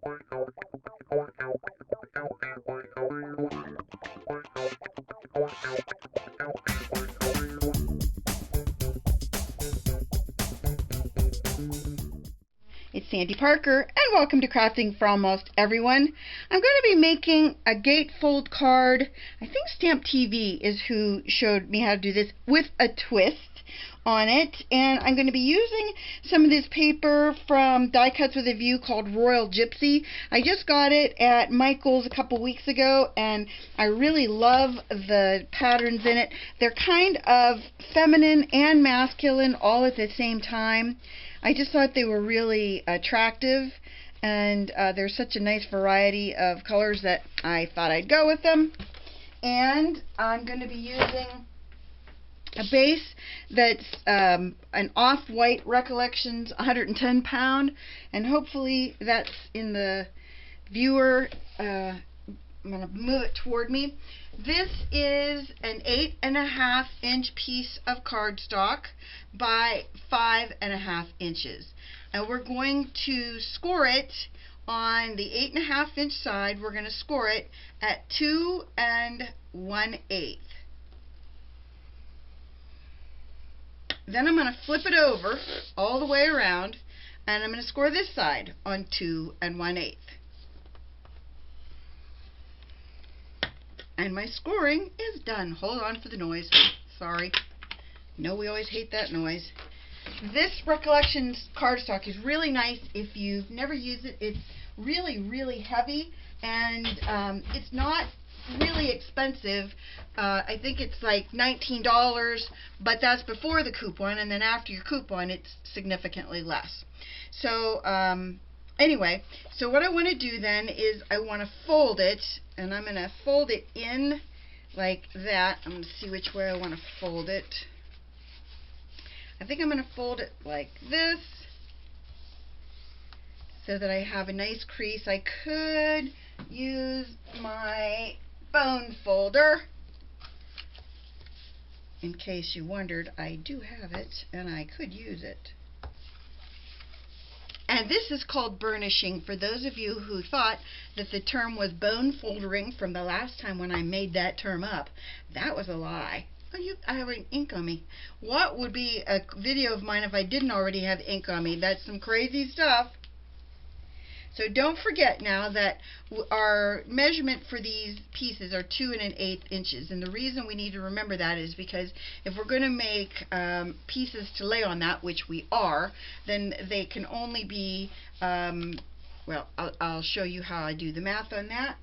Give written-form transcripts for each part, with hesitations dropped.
It's Sandy Parker, and welcome to Crafting for Almost Everyone. I'm going to be making a gatefold card. I think Stamp TV is who showed me how to do this, with a twist on it. And I'm going to be using some of this paper from Die Cuts with a View called Royal Gypsy. I just got it at Michael's a couple weeks ago, and I really love the patterns in it. They're kind of feminine and masculine all at the same time. I just thought they were really attractive, and there's such a nice variety of colors that I thought I'd go with them. And I'm going to be using a base that's an off-white Recollections 110 pound, and hopefully that's in the viewer. I'm going to move it toward me. This is an 8.5 inch piece of cardstock by 5.5 inches. And we're going to score it on the 8.5 inch side. We're going to score it at 2 1/8. Then I'm going to flip it over all the way around, and I'm going to score this side on 2 1/8. And my scoring is done. Hold on for the noise. Sorry. No, we always hate that noise. This Recollections cardstock is really nice if you've never used it. It's really, really heavy, and it's not really expensive. I think it's like $19, but that's before the coupon, and then after your coupon it's significantly less. So anyway, so what I want to do then is I want to fold it, and I'm going to fold it in like that. I'm going to see which way I want to fold it. I think I'm going to fold it like this so that I have a nice crease. I could use my bone folder. In case you wondered, I do have it, and I could use it. And this is called burnishing, for those of you who thought that the term was bone foldering from the last time when I made that term up. That was a lie. Oh, I have ink on me. What would be a video of mine if I didn't already have ink on me? That's some crazy stuff. So don't forget now that our measurement for these pieces are 2 1/8 inches. And the reason we need to remember that is because if we're going to make pieces to lay on that, which we are, then they can only be, well, I'll show you how I do the math on that.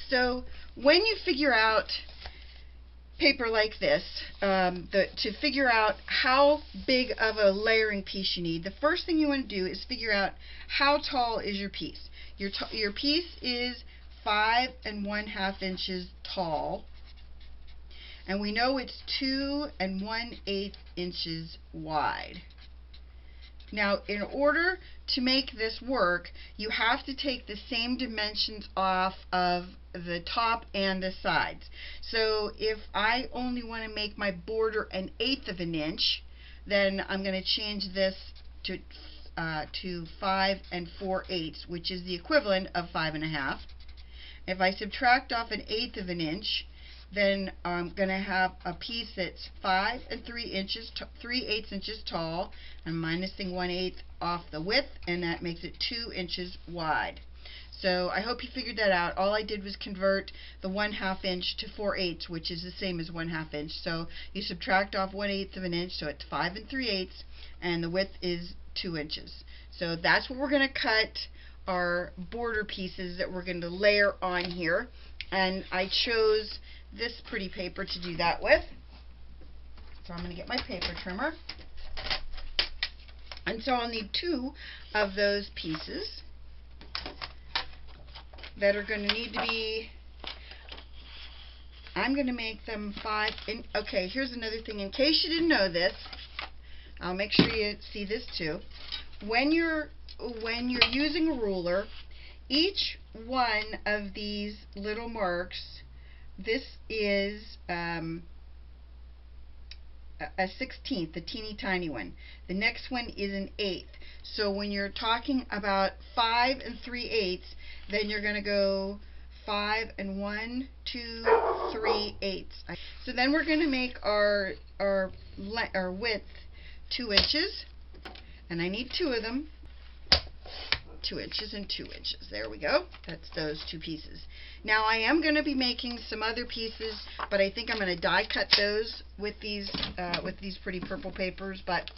So when you figure out paper like this, to figure out how big of a layering piece you need, the first thing you want to do is figure out how tall is your piece. Your piece is 5 1/2 inches tall, and we know it's 2 1/8 inches wide. Now, in order to make this work, you have to take the same dimensions off of the top and the sides. So if I only want to make my border 1/8 of an inch, then I'm going to change this to 5 4/8, which is the equivalent of 5 1/2. If I subtract off 1/8 of an inch, then I'm going to have a piece that's 5 3/8 inches tall. I'm minusing 1/8 off the width, and that makes it 2 inches wide. So I hope you figured that out. All I did was convert the 1/2 inch to 4/8, which is the same as 1/2 inch. So you subtract off 1/8 of an inch, so it's 5 3/8, and the width is 2 inches. So that's what we're going to cut our border pieces that we're going to layer on here. And I chose this pretty paper to do that with. So I'm going to get my paper trimmer. And so I'll need 2 of those pieces that are going to need to be, I'm going to make them 5 in. Okay, here's another thing. In case you didn't know this, I'll make sure you see this too. When you're using a ruler, each one of these little marks, this is a 16th, the teeny tiny one. The next one is an 1/8. So when you're talking about 5 3/8, then you're going to go 5 1 2 3/8. So then we're going to make our width 2 inches, and I need 2 of them. 2 inches and 2 inches. There we go. That's those 2 pieces. Now I am going to be making some other pieces, but I think I'm going to die cut those with these pretty purple papers, but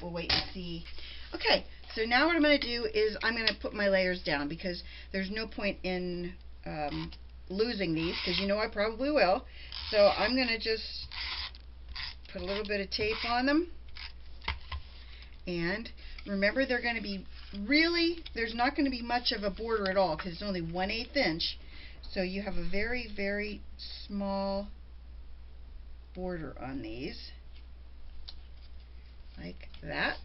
we'll wait and see. Okay, so now what I'm going to do is I'm going to put my layers down, because there's no point in losing these, because you know I probably will. So I'm going to just put a little bit of tape on them. And remember, they're going to be there's not going to be much of a border at all, because it's only 1/8 inch. So you have a very, very small border on these, like that.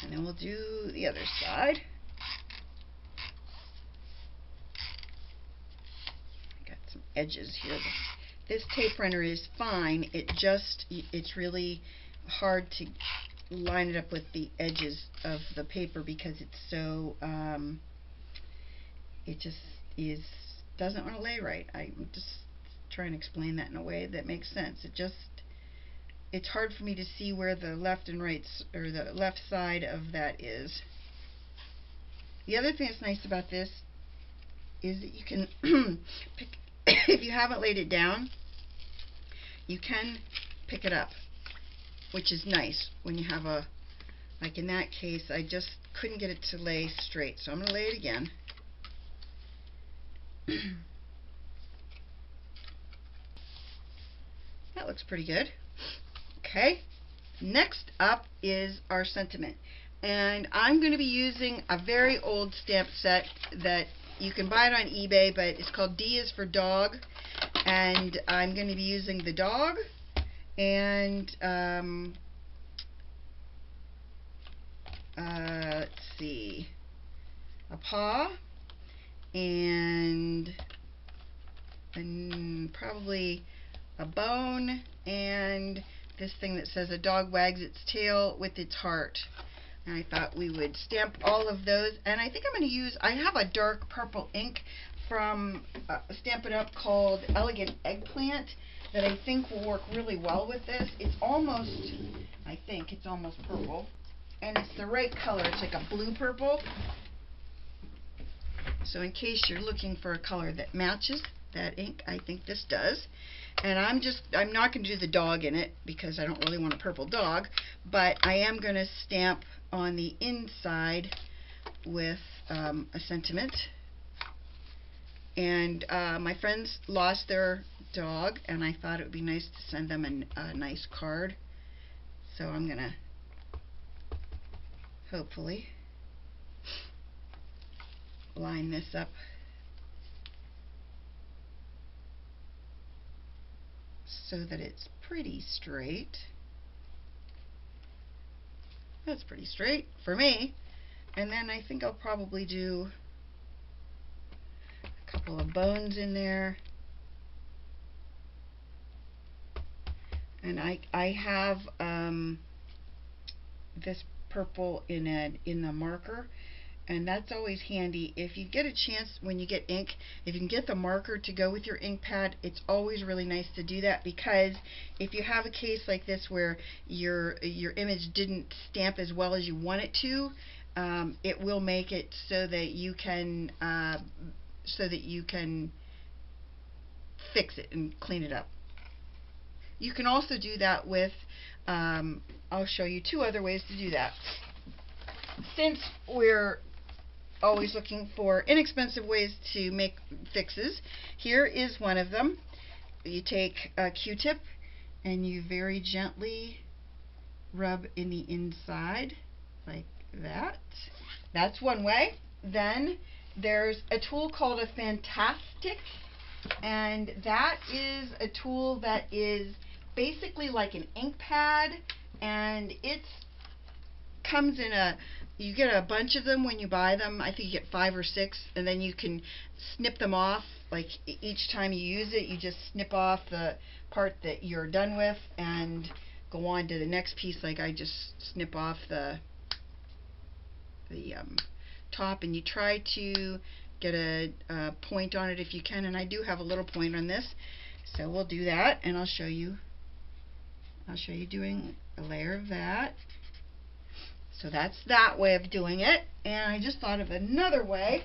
And then we'll do the other side. Got some edges here. This tape runner is fine. It's really hard to line it up with the edges of the paper, because it's so it just doesn't want to lay right. I'm just trying to explain that in a way that makes sense. It's hard for me to see where the left and right, or the left side of that is. The other thing that's nice about this is that you can pick, if you haven't laid it down, you can pick it up, which is nice when you have like in that case, I just couldn't get it to lay straight, so I'm going to lay it again. That looks pretty good. Okay, next up is our sentiment, and I'm going to be using a very old stamp set that you can buy it on eBay, but it's called D is for Dog, and I'm going to be using the dog and let's see, a paw and probably a bone, and this thing that says a dog wags its tail with its heart. And I thought we would stamp all of those, and I think I'm going to use, I have a dark purple ink from Stampin' Up called Elegant Eggplant that I think will work really well with this. It's almost, I think it's almost purple, and it's the right color. It's like a blue purple. So in case you're looking for a color that matches that ink, I think this does. And I'm not going to do the dog in it, because I don't really want a purple dog, but I am going to stamp on the inside with a sentiment. And my friends lost their dog, and I thought it would be nice to send them a nice card. So I'm going to hopefully line this up so that it's pretty straight. That's pretty straight for me. And then I think I'll probably do a couple of bones in there. And I have this purple in the marker, and that's always handy. If you get a chance when you get ink, if you can get the marker to go with your ink pad, it's always really nice to do that, because if you have a case like this where your image didn't stamp as well as you want it to, it will make it so that you can fix it and clean it up. You can also do that with, I'll show you 2 other ways to do that. Since we're always looking for inexpensive ways to make fixes, here is one of them. You take a Q-tip and you very gently rub in the inside like that. That's one way. Then there's a tool called a Fantastic, and that is a tool that is basically like an ink pad, and it's comes in you get a bunch of them when you buy them. I think you get 5 or 6, and then you can snip them off. Like each time you use it, you just snip off the part that you're done with and go on to the next piece. Like I just snip off the top, and you try to get a point on it if you can, and I do have a little point on this, so we'll do that, and I'll show you doing a layer of that. So that's that way of doing it. And I just thought of another way.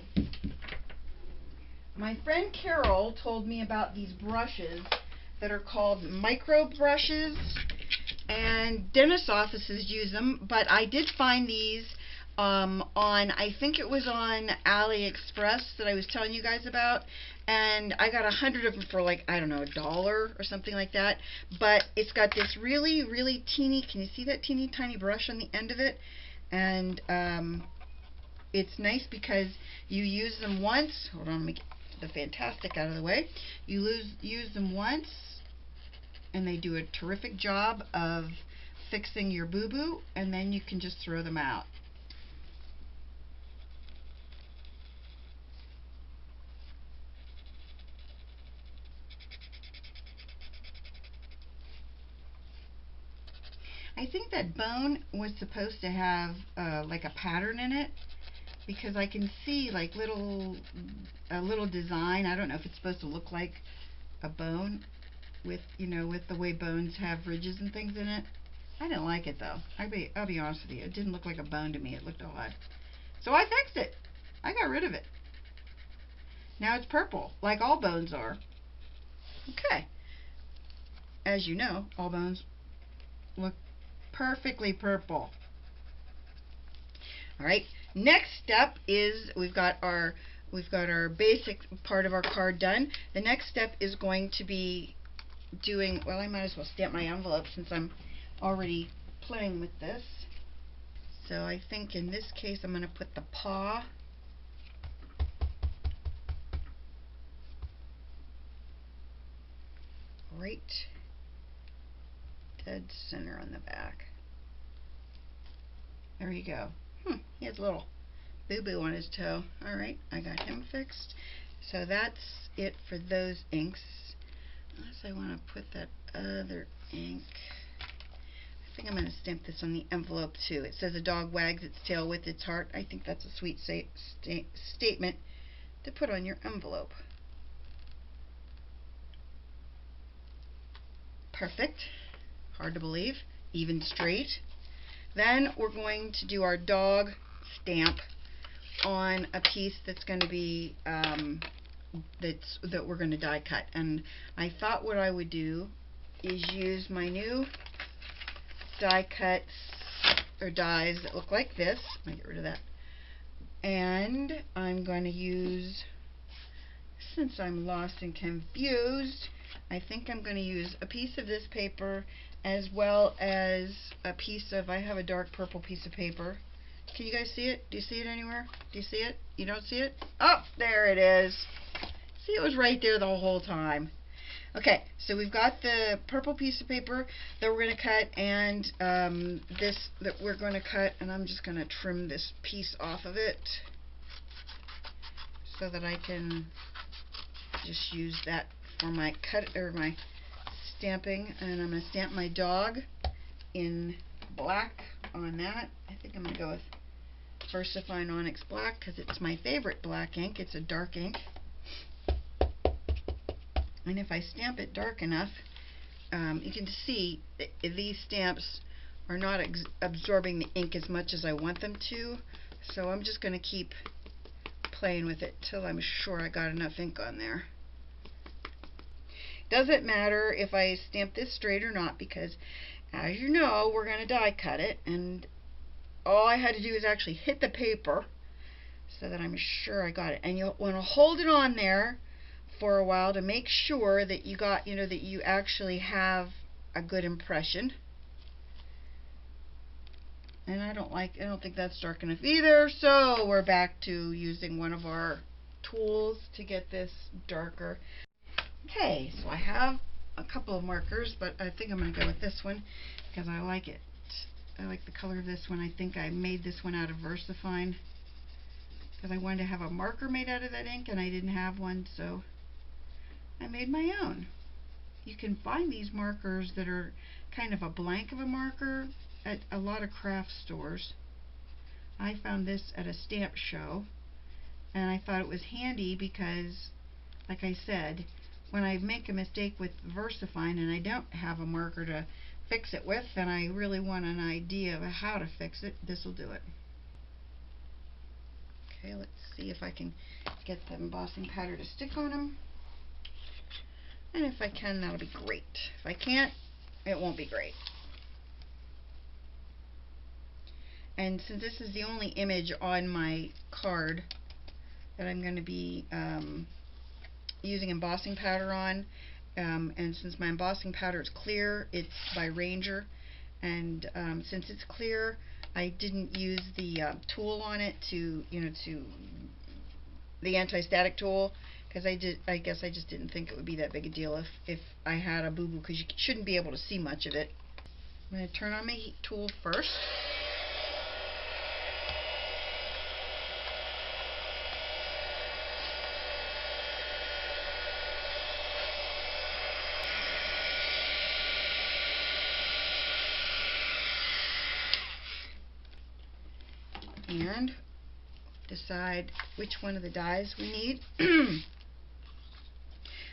My friend Carol told me about these brushes that are called micro brushes, and dentist offices use them, but I did find these on, I think it was on AliExpress that I was telling you guys about, and I got 100 of them for like, I don't know, $1 or something like that. But it's got this really, really teeny, can you see that teeny tiny brush on the end of it? And it's nice because you use them once. Hold on, let me get the fantastic out of the way. You use them once, and they do a terrific job of fixing your boo-boo, and then you can just throw them out. I think that bone was supposed to have like a pattern in it, because I can see like a little design. I don't know if it's supposed to look like a bone with, you know, with the way bones have ridges and things in it. I didn't like it though. I'll be honest with you. It didn't look like a bone to me. It looked odd. So I fixed it. I got rid of it. Now it's purple, like all bones are. Okay. As you know, all bones look perfectly purple. All right. Next step is we've got our basic part of our card done. The next step is going to be doing, well, I might as well stamp my envelope since I'm already playing with this. So I think in this case I'm going to put the paw right dead center on the back. There you go. He has a little boo-boo on his toe. Alright, I got him fixed. So that's it for those inks. Unless I want to put that other ink. I think I'm going to stamp this on the envelope too. It says a dog wags its tail with its heart. I think that's a sweet statement to put on your envelope. Perfect. Hard to believe. Even straight. Then we're going to do our dog stamp on a piece that's going to be that we're going to die cut. And I thought what I would do is use my new die cuts or dies that look like this. Let me get rid of that. And I'm going to use, since I'm lost and confused, I think I'm going to use a piece of this paper as well as a piece of, I have a dark purple piece of paper. Can you guys see it? Do you see it anywhere? Do you see it? You don't see it? Oh, there it is. See, it was right there the whole time. Okay, so we've got the purple piece of paper that we're going to cut, and this that we're going to cut, and I'm just going to trim this piece off of it so that I can just use that for my cut or my stamping. And I'm going to stamp my dog in black on that. I think I'm going to go with Versafine Onyx Black because it's my favorite black ink. It's a dark ink. And if I stamp it dark enough, you can see that these stamps are not absorbing the ink as much as I want them to. So I'm just going to keep playing with it till I'm sure I got enough ink on there. Doesn't matter if I stamp this straight or not, because as you know, we're going to die cut it, and all I had to do is actually hit the paper so that I'm sure I got it. And you'll want to hold it on there for a while to make sure that you got, you know, that you actually have a good impression. And I don't think that's dark enough either, so we're back to using one of our tools to get this darker. Okay, so I have a couple of markers, but I think I'm going to go with this one because I like it I like the color of this one. I think I made this one out of Versafine because I wanted to have a marker made out of that ink and I didn't have one, so I made my own. You can find these markers that are kind of a blank of a marker at a lot of craft stores. I found this at a stamp show and I thought it was handy because, like I said, when I make a mistake with Versafine and I don't have a marker to fix it with and I really want an idea of how to fix it, this will do it. Okay, let's see if I can get the embossing powder to stick on them. And if I can, that'll be great. If I can't, it won't be great. And since this is the only image on my card that I'm going to be using embossing powder on, and since my embossing powder is clear, it's by Ranger, and since it's clear, I didn't use the tool on it to the anti-static tool, because I guess I just didn't think it would be that big a deal if I had a boo-boo, because you shouldn't be able to see much of it. I'm going to turn on my heat tool first. And decide which one of the dies we need.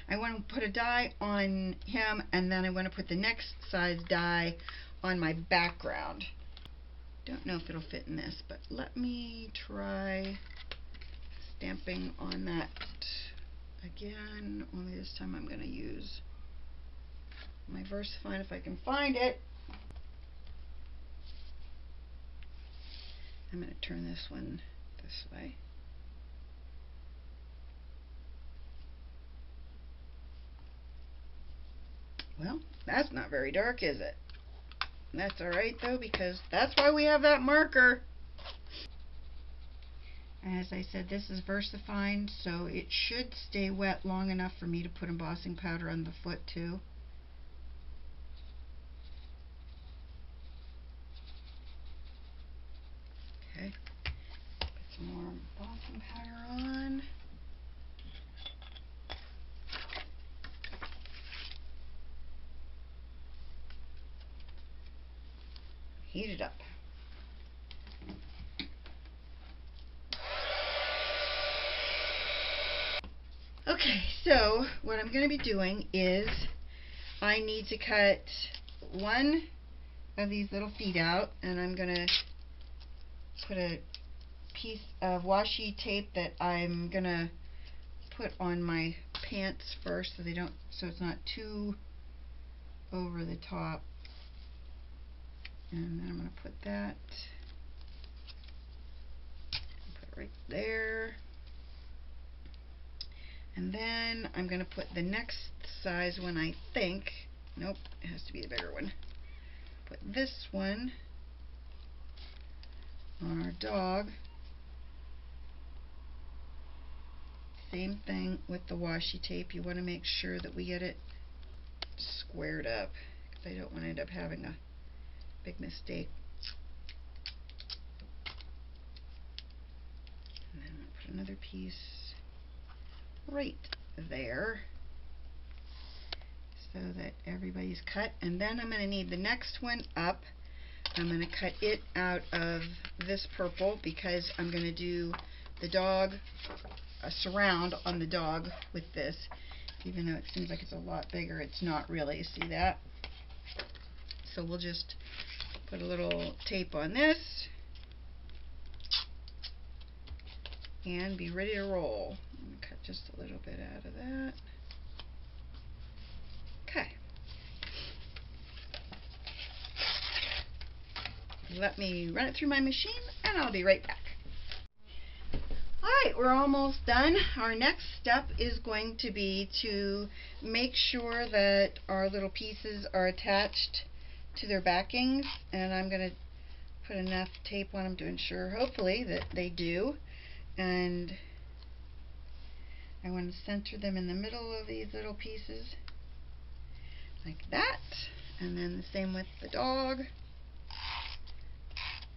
I want to put a die on him, and then I want to put the next size die on my background. Don't know if it'll fit in this, but let me try stamping on that again, only this time I'm going to use my Versafine if I can find it. I'm going to turn this one this way. Well, that's not very dark, is it? That's alright though, because that's why we have that marker. As I said, this is Versafine, so it should stay wet long enough for me to put embossing powder on the foot too. Okay, put some more embossing powder on. Heat it up. Okay, so what I'm going to be doing is I need to cut one of these little feet out, and I'm going to put a piece of washi tape that I'm going to put on my pants first so it's not too over the top. And then I'm going to put that, put it right there. And then I'm going to put the next size one, I think. Nope, it has to be the bigger one. Put this one on our dog. Same thing with the washi tape. You want to make sure that we get it squared up, because I don't want to end up having a big mistake. And then I'll put another piece right there so that everybody's cut. And then I'm going to need the next one up. I'm going to cut it out of this purple because I'm going to do the dog, a surround on the dog with this. Even though it seems like it's a lot bigger, it's not really. See that? So we'll just put a little tape on this and be ready to roll. I'm going to cut just a little bit out of that. Okay. Let me run it through my machine and I'll be right back. Alright, we're almost done. Our next step is going to be to make sure that our little pieces are attached to their backings, and I'm going to put enough tape on them to ensure, hopefully, that they do. And I want to center them in the middle of these little pieces like that, and then the same with the dog.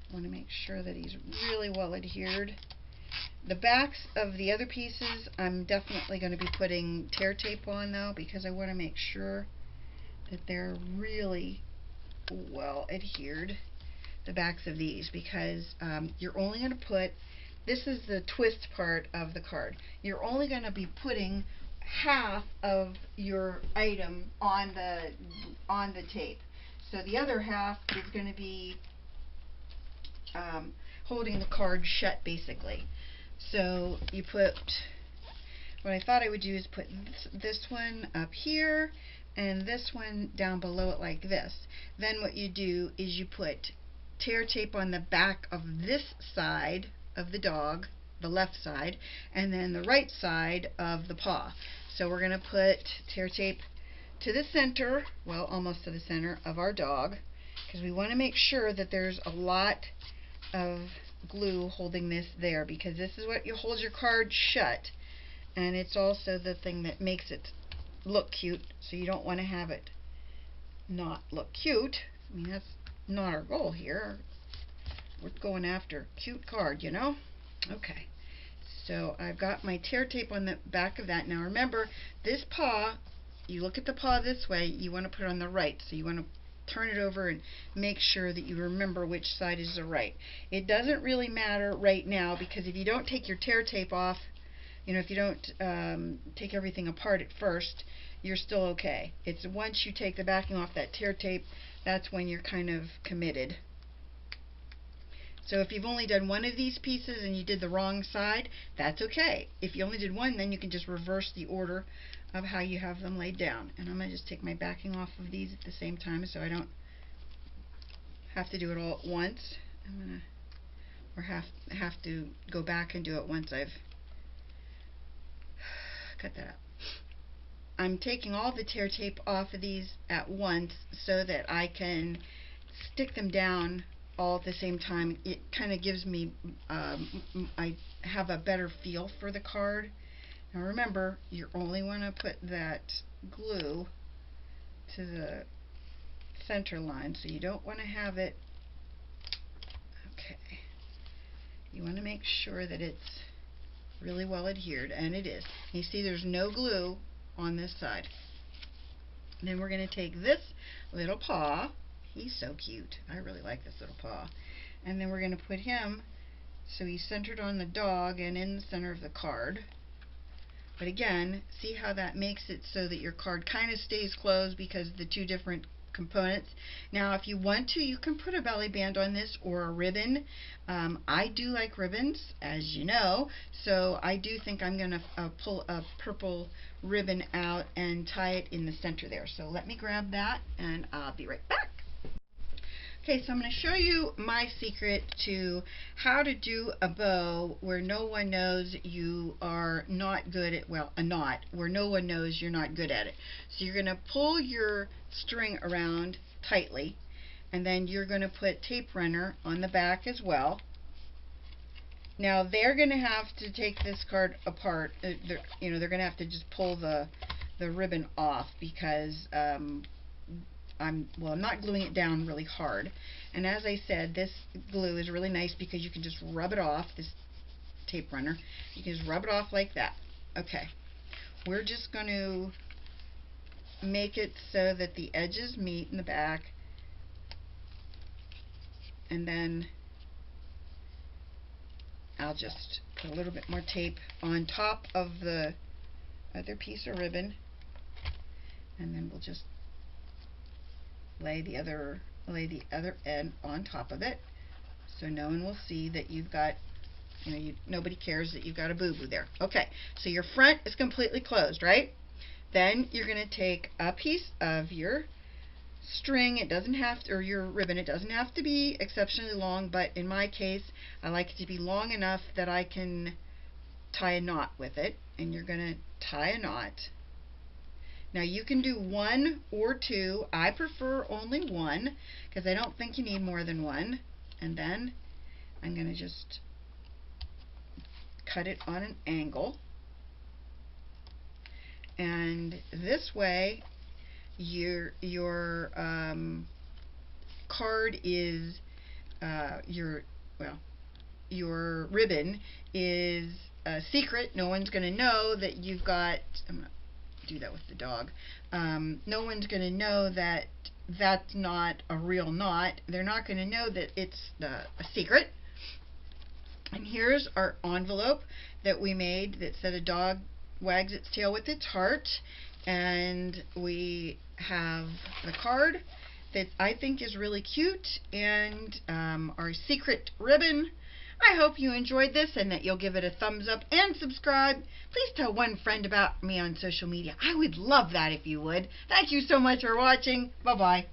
I want to make sure that he's really well adhered. The backs of the other pieces I'm definitely going to be putting tear tape on though, because I want to make sure that they're really well adhered, the backs of these, because you're only going to put, this is the twist part of the card, you're only going to be putting half of your item on the tape. So the other half is going to be holding the card shut basically. So you put, what I thought I would do is put this one up here and this one down below it like this. Then what you do is you put tear tape on the back of this side of the dog, the left side, and then the right side of the paw. So we're going to put tear tape to the center, well, almost to the center of our dog, because we want to make sure that there's a lot of glue holding this there, because this is what you hold your card shut, and it's also the thing that makes it look cute, so you don't want to have it not look cute. I mean, that's not our goal here. We're going after cute card, you know? Okay, so I've got my tear tape on the back of that. Now remember, this paw, you look at the paw this way, you want to put it on the right, so you want to turn it over and make sure that you remember which side is the right. It doesn't really matter right now, because if you don't take your tear tape off, you know, if you don't take everything apart at first, you're still okay. It's once you take the backing off that tear tape, that's when you're kind of committed. So if you've only done one of these pieces and you did the wrong side, that's okay. If you only did one, then you can just reverse the order of how you have them laid down. And I'm going to just take my backing off of these at the same time so I don't have to do it all at once. I'm going to, or have to go back and do it once I've cut that up. I'm taking all the tear tape off of these at once so that I can stick them down all at the same time. It kind of gives me, I have a better feel for the card. Now remember, you only want to put that glue to the center line, so you don't want to have it, okay, you want to make sure that it's really well adhered, and it is. You see there's no glue on this side. And then we're going to take this little paw, he's so cute, I really like this little paw, and then we're going to put him so he's centered on the dog and in the center of the card. But again, see how that makes it so that your card kind of stays closed because of the two different components. Now if you want to, you can put a belly band on this or a ribbon. I do like ribbons, as you know, so I do think I'm going to pull a purple ribbon out and tie it in the center there. So let me grab that and I'll be right back. Okay, so I'm going to show you my secret to how to do a bow where no one knows you are not good at, well, a knot, where no one knows you're not good at it. So you're going to pull your string around tightly, and then you're going to put tape runner on the back as well. Now they're going to have to take this card apart. You know, they're going to have to just pull the ribbon off because I'm not gluing it down really hard. And as I said, this glue is really nice because you can just rub it off, this tape runner. You can just rub it off like that. Okay, we're just going to make it so that the edges meet in the back, and then I'll just put a little bit more tape on top of the other piece of ribbon, and then we'll just lay the other end on top of it, so no one will see that you've got, you know, nobody cares that you've got a boo-boo there. Okay, so your front is completely closed, right? Then you're going to take a piece of your string. It doesn't have to, or your ribbon, it doesn't have to be exceptionally long, but in my case I like it to be long enough that I can tie a knot with it, and you're going to tie a knot. Now you can do one or two. I prefer only one because I don't think you need more than one. And then I'm going to just cut it on an angle. And this way your card is well, your ribbon is a secret. No one's going to know that you've got. I'm going to do that with the dog. No one's going to know that that's not a real knot. They're not going to know that it's a secret. And here's our envelope that we made that said a dog wags its tail with its heart. And we have the card that I think is really cute, and our secret ribbon. I hope you enjoyed this and that you'll give it a thumbs up and subscribe. Please tell one friend about me on social media. I would love that if you would. Thank you so much for watching. Bye-bye.